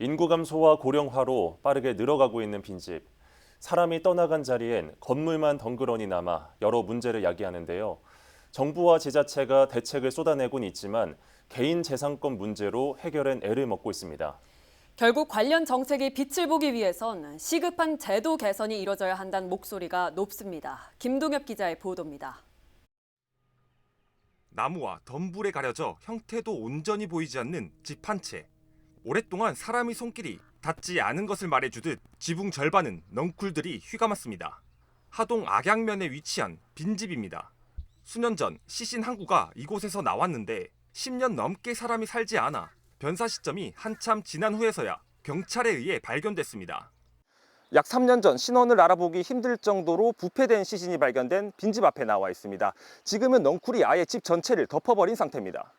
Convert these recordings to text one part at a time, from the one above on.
인구 감소와 고령화로 빠르게 늘어가고 있는 빈집. 사람이 떠나간 자리엔 건물만 덩그러니 남아 여러 문제를 야기하는데요. 정부와 지자체가 대책을 쏟아내곤 있지만 개인 재산권 문제로 해결엔 애를 먹고 있습니다. 결국 관련 정책이 빛을 보기 위해선 시급한 제도 개선이 이뤄져야 한다는 목소리가 높습니다. 김동엽 기자의 보도입니다. 나무와 덤불에 가려져 형태도 온전히 보이지 않는 집 한 채. 오랫동안 사람의 손길이 닿지 않은 것을 말해주듯 지붕 절반은 넝쿨들이 휘감았습니다. 하동 악양면에 위치한 빈집입니다. 수년 전 시신 한 구가 이곳에서 나왔는데 10년 넘게 사람이 살지 않아 변사 시점이 한참 지난 후에서야 경찰에 의해 발견됐습니다. 약 3년 전 신원을 알아보기 힘들 정도로 부패된 시신이 발견된 빈집 앞에 나와 있습니다. 지금은 넝쿨이 아예 집 전체를 덮어버린 상태입니다.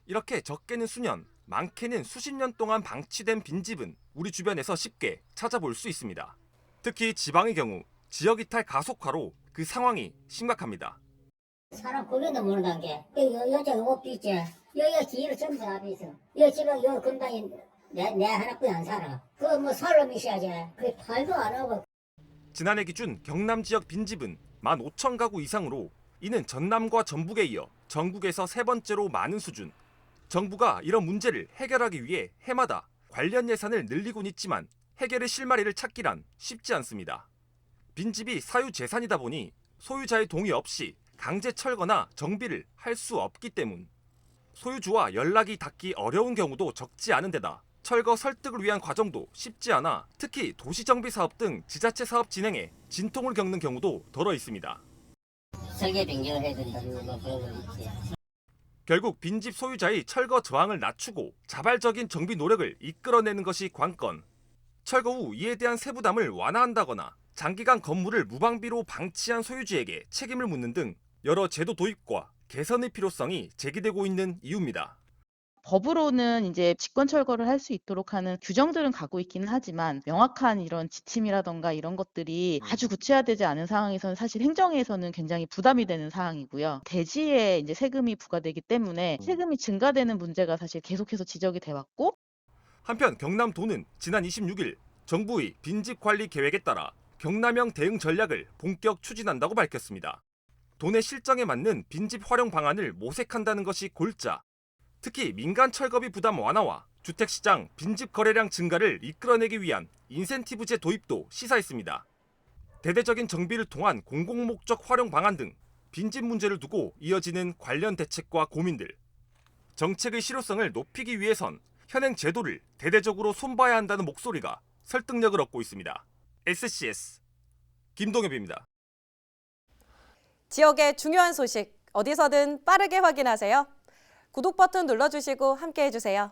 이렇게 적게는 수년, 많게는 수십 년 동안 방치된 빈집은 우리 주변에서 쉽게 찾아볼 수 있습니다. 특히 지방의 경우 지역 이탈 가속화로 그 상황이 심각합니다. 사람 거기도 모른다는 게 여자가 옷 빚지 여기가 지를 전부 다 빚어 여기 지금 요 근방에 내 하나뿐이 안 살아 그거 뭐 살려면 있어야지 그 팔도 안 하고. 지난해 기준 경남 지역 빈집은 15,000가구 이상으로 이는 전남과 전북에 이어 전국에서 세 번째로 많은 수준. 정부가 이런 문제를 해결하기 위해 해마다 관련 예산을 늘리곤 있지만 해결의 실마리를 찾기란 쉽지 않습니다. 빈집이 사유재산이다 보니 소유자의 동의 없이 강제 철거나 정비를 할 수 없기 때문. 소유주와 연락이 닿기 어려운 경우도 적지 않은 데다 철거 설득을 위한 과정도 쉽지 않아 특히 도시정비 사업 등 지자체 사업 진행에 진통을 겪는 경우도 덜어 있습니다. 설계 변경을 해야 된다고 뭐 그런 거 있지. 결국 빈집 소유자의 철거 저항을 낮추고 자발적인 정비 노력을 이끌어내는 것이 관건. 철거 후 이에 대한 세부담을 완화한다거나 장기간 건물을 무방비로 방치한 소유주에게 책임을 묻는 등 여러 제도 도입과 개선의 필요성이 제기되고 있는 이유입니다. 법으로는 이제 직권 철거를 할 수 있도록 하는 규정들은 가고 있기는 하지만 명확한 이런 지침이라던가 이런 것들이 아주 구체화되지 않은 상황에서는 사실 행정에서는 굉장히 부담이 되는 상황이고요. 대지에 이제 세금이 부과되기 때문에 세금이 증가되는 문제가 사실 계속해서 지적이 돼 왔고, 한편 경남도는 지난 26일 정부의 빈집 관리 계획에 따라 경남형 대응 전략을 본격 추진한다고 밝혔습니다. 도내 실정에 맞는 빈집 활용 방안을 모색한다는 것이 골자. 특히 민간 철거비 부담 완화와 주택시장 빈집 거래량 증가를 이끌어내기 위한 인센티브제 도입도 시사했습니다. 대대적인 정비를 통한 공공목적 활용 방안 등 빈집 문제를 두고 이어지는 관련 대책과 고민들. 정책의 실효성을 높이기 위해선 현행 제도를 대대적으로 손봐야 한다는 목소리가 설득력을 얻고 있습니다. SCS 김동엽입니다. 지역의 중요한 소식 어디서든 빠르게 확인하세요. 구독 버튼 눌러주시고 함께해 주세요.